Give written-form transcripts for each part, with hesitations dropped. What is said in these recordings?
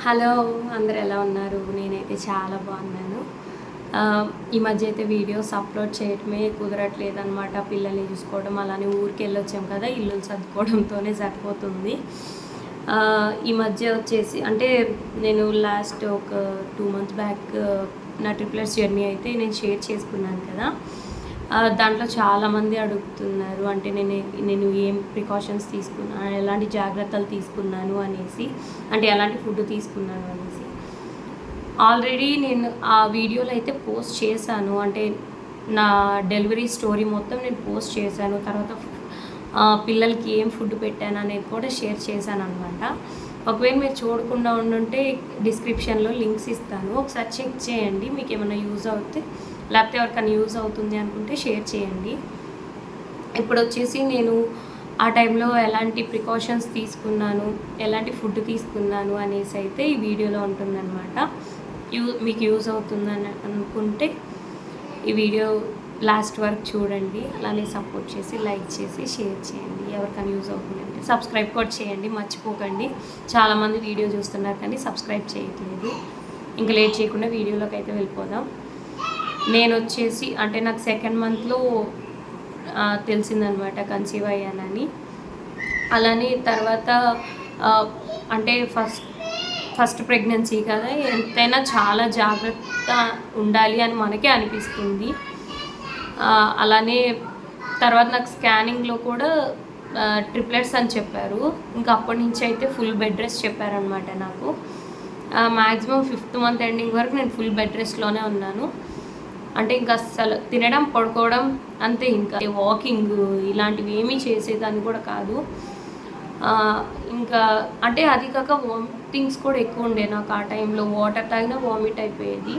Hello అందరు ఎలా ఉన్నారు? నేనైతే చాలా బాగున్నాను. ఈ మధ్య అయితే వీడియోస్ అప్లోడ్ చేయడమే కుదరట్లేదనమాట. పిల్లల్ని చూసుకోవడం, అలానే ఊరికి వెళ్ళొచ్చాం కదా, ఇల్లు సర్దుకోవడంతోనే సరిపోతుంది. ఈ మధ్య వచ్చేసి అంటే నేను లాస్ట్ ఒక 2 months బ్యాక్ నా ట్రిప్లెట్స్ జర్నీ అయితే నేను షేర్ చేసుకున్నాను కదా. దాంట్లో చాలామంది అడుగుతున్నారు, అంటే నేను ఏం ప్రికాషన్స్ తీసుకున్నాను, ఎలాంటి జాగ్రత్తలు తీసుకున్నాను అనేసి, అంటే ఎలాంటి ఫుడ్ తీసుకున్నాను అనేసి. ఆల్రెడీ నేను ఆ వీడియోలో అయితే పోస్ట్ చేశాను, అంటే నా డెలివరీ స్టోరీ మొత్తం నేను పోస్ట్ చేశాను. తర్వాత పిల్లలకి ఏం ఫుడ్ పెట్టాను అనేది కూడా షేర్ చేశాను అనమాట. ఒకవేళ మీరు చూడకుండా ఉండుంటే డిస్క్రిప్షన్లో లింక్స్ ఇస్తాను, ఒకసారి చెక్ చేయండి. మీకు ఏమైనా యూజ్ అవుతే, లేకపోతే ఎవరికైనా యూజ్ అవుతుంది అనుకుంటే షేర్ చేయండి. ఇప్పుడు వచ్చేసి నేను ఆ టైంలో ఎలాంటి ప్రికాషన్స్ తీసుకున్నాను, ఎలాంటి ఫుడ్ తీసుకున్నాను అనేసి అయితే ఈ వీడియోలో ఉంటుందన్నమాట. మీకు యూజ్ అవుతుందని అనుకుంటే ఈ వీడియో లాస్ట్ వరకు చూడండి. అలానే సపోర్ట్ చేసి లైక్ చేసి షేర్ చేయండి. ఎవరికైనా యూజ్ అవుతుందంటే సబ్స్క్రైబ్ కూడా చేయండి, మర్చిపోకండి. చాలామంది వీడియో చూస్తున్నారు కానీ సబ్స్క్రైబ్ చేయట్లేదు. ఇంకా లేట్ చేయకుండా వీడియోలోకి అయితే వెళ్ళిపోదాం. నేను వచ్చేసి అంటే నాకు 2nd monthలో తెలిసిందనమాట కన్సీవ్ అయ్యానని. అలానే తర్వాత అంటే ఫస్ట్ ప్రెగ్నెన్సీ కదా, ఎంతైనా చాలా జాగ్రత్త ఉండాలి అని మనకే అనిపిస్తుంది. అలానే తర్వాత నాకు స్కానింగ్లో కూడా ట్రిప్లెట్స్ అని చెప్పారు. ఇంకా అప్పటి నుంచి అయితే ఫుల్ బెడ్ రెస్ట్ చెప్పారనమాట నాకు. మ్యాక్సిమం 5th month ఎండింగ్ వరకు నేను ఫుల్ బెడ్ రెస్ట్లోనే ఉన్నాను. అంటే ఇంకా అస్సలు తినడం, పడుకోవడం అంతే. ఇంకా వాకింగ్ ఇలాంటివి ఏమీ చేసేదాన్ని కూడా కాదు. ఇంకా అంటే అది కాక వామిటింగ్స్ కూడా ఎక్కువ ఉండే నాకు ఆ టైంలో. వాటర్ తాగినా వామిట్ అయిపోయేది.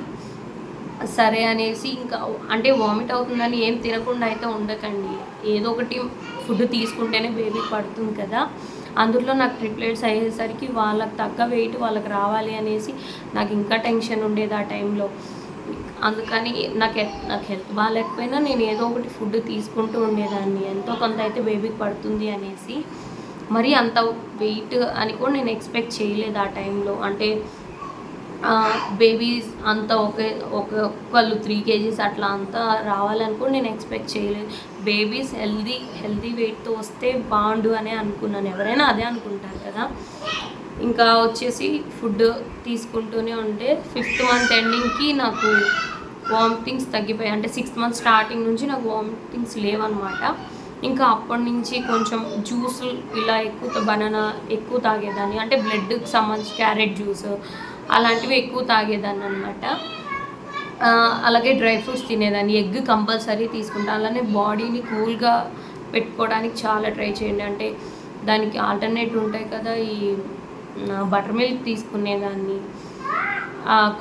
సరే అనేసి ఇంకా అంటే వామిట్ అవుతుందని ఏం తినకుండా అయితే ఉండకండి, ఏదో ఒకటి ఫుడ్ తీసుకుంటేనే బేబీకి పడుతుంది కదా. అందులో నాకు ట్రిప్లెట్స్ అయ్యేసరికి వాళ్ళకి తగ్గ వెయిట్ వాళ్ళకి రావాలి అనేసి నాకు ఇంకా టెన్షన్ ఉండేది ఆ టైంలో. అందుకని నాకు హెల్త్ బాగాలేకపోయినా నేను ఏదో ఒకటి ఫుడ్ తీసుకుంటూ ఉండేదాన్ని, ఎంతో కొంత అయితే బేబీకి పడుతుంది అనేసి. మరి అంత వెయిట్ అని కూడా నేను ఎక్స్పెక్ట్ చేయలేదు ఆ టైంలో. అంటే బేబీస్ అంతా ఒకళ్ళు 3 kgs అట్లా అంతా రావాలని కూడా నేను ఎక్స్పెక్ట్ చేయలేదు. బేబీస్ హెల్దీ వెయిట్తో వస్తే బాగుండు అనే అనుకున్నాను. ఎవరైనా అదే అనుకుంటారు కదా. ఇంకా వచ్చేసి ఫుడ్ తీసుకుంటూనే ఉంటే 5th month ఎండింగ్కి నాకు వామిటింగ్స్ తగ్గిపోయాయి. అంటే 6th month స్టార్టింగ్ నుంచి నాకు వామిటింగ్స్ లేవన్నమాట. ఇంకా అప్పటి నుంచి కొంచెం జ్యూసులు ఇలా బనానా ఎక్కువ తాగేదాన్ని. అంటే బ్లడ్కి సంబంధించి క్యారెట్ జ్యూస్ అలాంటివి ఎక్కువ తాగేదాన్ని అనమాట. అలాగే డ్రై ఫ్రూట్స్ తినేదాన్ని. ఎగ్ కంపల్సరీ తీసుకుంటాను. అలానే బాడీని కూల్గా పెట్టుకోవడానికి చాలా ట్రై చేయండి. అంటే దానికి ఆల్టర్నేట్ ఉంటాయి కదా, ఈ బటర్ మిల్క్ తీసుకునేదాన్ని.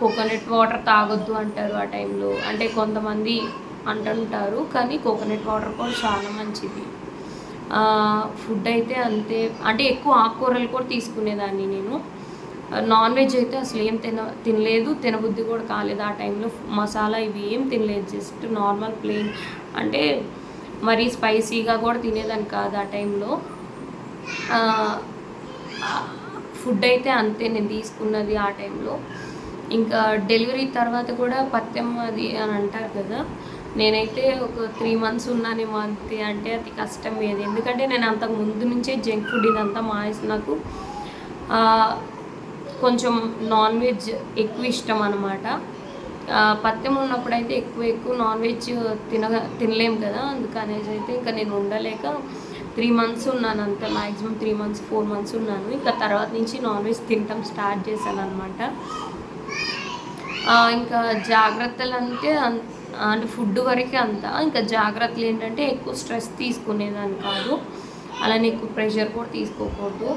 కోకోనట్ వాటర్ తాగొద్దు అంటారు ఆ టైంలో, అంటే కొంతమంది అంటుంటారు, కానీ కోకోనట్ వాటర్ కూడా చాలా మంచిది. ఫుడ్ అయితే అంతే. అంటే ఎక్కువ ఆకుకూరలు కూడా తీసుకునేదాన్ని నేను. నాన్ వెజ్ అయితే అసలు ఏం తినలేదు, తినబుద్ధి కూడా కాలేదు ఆ టైంలో. మసాలా ఇవి ఏం తినలేదు, జస్ట్ నార్మల్ ప్లెయిన్. అంటే మరీ స్పైసీగా కూడా తినేదాన్ని కాదు ఆ టైంలో. ఫుడ్ అయితే అంతే నేను తీసుకున్నది ఆ టైంలో. ఇంకా డెలివరీ తర్వాత కూడా పథ్యం అది అని అంటారు కదా, నేనైతే ఒక 3 months ఉన్నానేమో అంతే. అంటే అది కష్టం ఏది, ఎందుకంటే నేను అంతకు ముందు నుంచే జంక్ ఫుడ్ ఇదంతా మానేసి నాకు కొంచెం నాన్ వెజ్ ఎక్కువ ఇష్టం అనమాట. పథ్యం ఉన్నప్పుడైతే ఎక్కువ నాన్ వెజ్ తినలేము కదా. అందుకనేసి అయితే ఇంకా నేను ఉండలేక 3 months ఉన్నాను అంతే. మ్యాక్సిమం 3 months 4 months ఉన్నాను. ఇంకా తర్వాత నుంచి నాన్ వెజ్ తినటం స్టార్ట్ చేశాను అనమాట. ఇంకా జాగ్రత్తలు అంటే ఫుడ్ వరకే అంతా. ఇంకా జాగ్రత్తలు ఏంటంటే ఎక్కువ స్ట్రెస్ తీసుకునేదాన్ని కాదు, అలానే ఎక్కువ ప్రెషర్ కూడా తీసుకోకూడదు.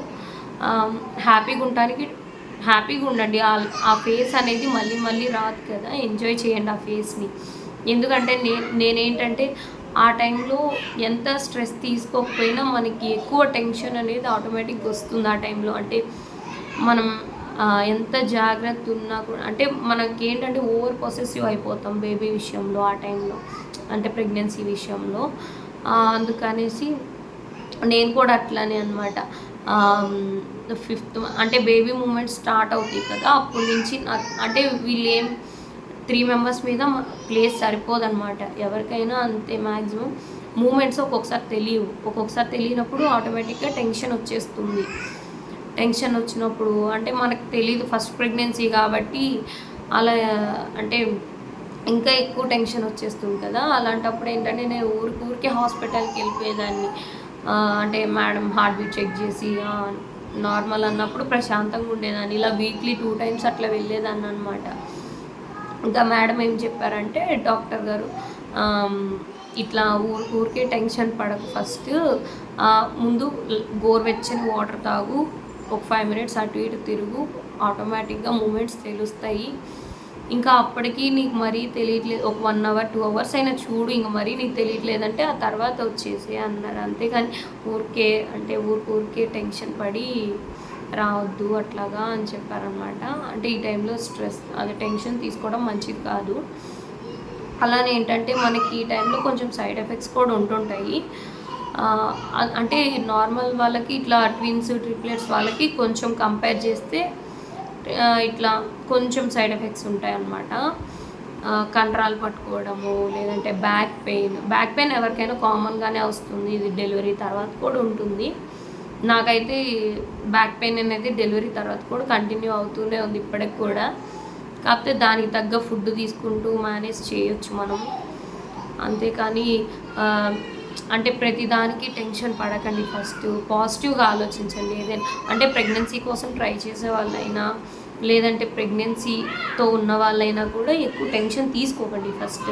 హ్యాపీగా ఉండండి. ఆ ఫేస్ అనేది మళ్ళీ రాదు కదా, ఎంజాయ్ చేయండి ఆ ఫేస్ని. ఎందుకంటే నేనేంటంటే ఆ టైంలో ఎంత స్ట్రెస్ తీసుకోకపోయినా మనకి ఎక్కువ టెన్షన్ అనేది ఆటోమేటిక్గా వస్తుంది ఆ టైంలో. అంటే మనం ఎంత జాగ్రత్త ఉన్నా కూడా, అంటే మనకి ఏంటంటే ఓవర్ పొసెసివ్ అయిపోతాం బేబీ విషయంలో ఆ టైంలో, అంటే ప్రెగ్నెన్సీ విషయంలో. అందుకనేసి నేను కూడా అట్లానే అనమాట. 5th అంటే బేబీ మూమెంట్స్ స్టార్ట్ అవుతాయి కదా, అప్పటి నుంచి అంటే వీళ్ళు 3 మెంబర్స్ మీద ప్లేస్ సరిపోదన్నమాట. ఎవరికైనా అంతే మ్యాక్సిమం మూమెంట్స్ ఒక్కొక్కసారి తెలియవు. ఒక్కొక్కసారి తెలియనప్పుడు ఆటోమేటిక్గా టెన్షన్ వచ్చేస్తుంది. టెన్షన్ వచ్చినప్పుడు అంటే మనకు తెలీదు, ఫస్ట్ ప్రెగ్నెన్సీ కాబట్టి అలా అంటే ఇంకా ఎక్కువ టెన్షన్ వచ్చేస్తుంది కదా. అలాంటప్పుడు ఏంటంటే నేను ఊరికే హాస్పిటల్కి వెళ్ళిపోయేదాన్ని. అంటే మేడం హార్ట్ బీట్ చెక్ చేసి నార్మల్ అన్నప్పుడు ప్రశాంతంగా ఉండేదాన్ని. ఇలా వీక్లీ 2 టైమ్స్ అట్లా వెళ్ళేదాన్ని అనమాట. ఇంకా మేడం ఏం చెప్పారంటే డాక్టర్ గారు, ఇట్లా ఊరికే టెన్షన్ పడకు, ఫస్ట్ ముందు గోరువెచ్చని వాటర్ తాగు, ఒక 5 మినిట్స్ అటు ఇటు తిరుగు, ఆటోమేటిక్గా మూమెంట్స్ తెలుస్తాయి. ఇంకా అప్పటికి నీకు మరీ తెలియట్లేదు, ఒక 1 అవర్ 2 అవర్స్ అయినా చూడు, ఇంక మరీ నీకు తెలియట్లేదంటే ఆ తర్వాత వచ్చేసి అన్నారు. అంతేకాని ఊరికే టెన్షన్ పడి రావద్దు అట్లాగా అని చెప్పారనమాట. అంటే ఈ టైంలో స్ట్రెస్ అదే టెన్షన్ తీసుకోవడం మంచిది కాదు. అలానే ఏంటంటే మనకి ఈ టైంలో కొంచెం సైడ్ ఎఫెక్ట్స్ కూడా ఉంటుంటాయి. అంటే నార్మల్ వాళ్ళకి ఇట్లా ట్విన్స్ ట్రిప్లెట్స్ వాళ్ళకి కొంచెం కంపేర్ చేస్తే ఇట్లా కొంచెం సైడ్ ఎఫెక్ట్స్ ఉంటాయి అన్నమాట. కండరాలు పట్టుకోవడము, లేదంటే బ్యాక్ పెయిన్ ఎవరికైనా కామన్గానే వస్తుంది. ఇది డెలివరీ తర్వాత కూడా ఉంటుంది. నాకైతే బ్యాక్ పెయిన్ అనేది డెలివరీ తర్వాత కూడా కంటిన్యూ అవుతూనే ఉంది ఇప్పటికి కూడా. కాకపోతే దానికి తగ్గ ఫుడ్ తీసుకుంటూ మేనేజ్ చేయొచ్చు మనం. అంతేకాని అంటే ప్రతిదానికి టెన్షన్ పడకండి. ఫస్ట్ పాజిటివ్గా ఆలోచించండి. ఏదైనా అంటే ప్రెగ్నెన్సీ కోసం ట్రై చేసే వాళ్ళైనా, లేదంటే ప్రెగ్నెన్సీతో ఉన్న వాళ్ళైనా కూడా ఎక్కువ టెన్షన్ తీసుకోకండి. ఫస్ట్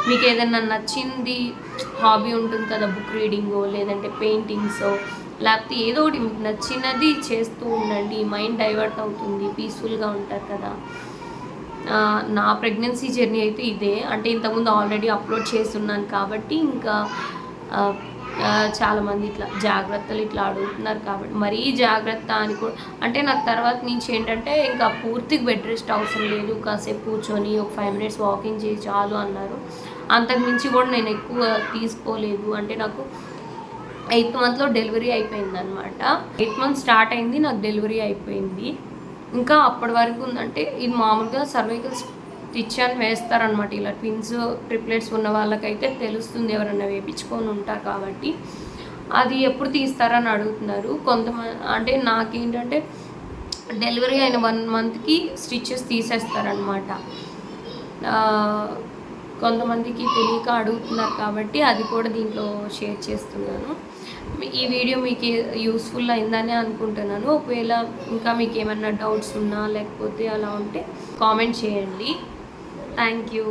మీకు ఏదైనా నచ్చింది హాబీ ఉంటుంది కదా, బుక్ రీడింగో లేదంటే పెయింటింగ్సో, లేకపోతే ఏదో ఒకటి మీకు నచ్చినది చేస్తూ ఉండండి. మైండ్ డైవర్ట్ అవుతుంది, పీస్ఫుల్గా ఉంటారు కదా. నా ప్రెగ్నెన్సీ జర్నీ అయితే ఇదే. అంటే ఇంతకుముందు ఆల్రెడీ అప్లోడ్ చేస్తున్నాను కాబట్టి ఇంకా చాలామంది ఇట్లా జాగ్రత్తలు ఇట్లా అడుగుతున్నారు కాబట్టి మరీ జాగ్రత్త అని కూడా, అంటే నాకు తర్వాత నుంచి ఏంటంటే ఇంకా పూర్తిగా బెడ్ రెస్ట్ అవసరం లేదు, కాసేపు కూర్చొని ఒక 5 మినిట్స్ వాకింగ్ చేసి చాలు అన్నారు. అంతకుమించి కూడా నేను ఎక్కువ తీసుకోలేదు. అంటే నాకు 8th మంత్లో డెలివరీ అయిపోయింది అనమాట. 8th మంత్ స్టార్ట్ అయింది, నాకు డెలివరీ అయిపోయింది. ఇంకా అప్పటి వరకు ఉందంటే ఇది మామూలుగా సర్వైకల్ స్టిచ్ అని వేస్తారనమాట. ఇలా ట్విన్స్ ట్రిప్లెట్స్ ఉన్న వాళ్ళకైతే తెలుస్తుంది, ఎవరైనా వేయించుకొని ఉంటారు కాబట్టి. అది ఎప్పుడు తీస్తారని అడుగుతున్నారు కొంతమంది. అంటే నాకేంటంటే డెలివరీ అయిన 1 మంత్కి స్టిచెస్ తీసేస్తారనమాట. కొంతమందికి తెలియక అడుగుతున్నారు కాబట్టి అది కూడా దీంట్లో షేర్ చేస్తున్నాను. ఈ వీడియో మీకు యూస్ఫుల్ అయిందని అనుకుంటున్నాను. ఒకవేళ ఇంకా మీకు ఏమైనా డౌట్స్ ఉన్నా లేకపోతే అలా ఉంటే కామెంట్ చేయండి. Thank you.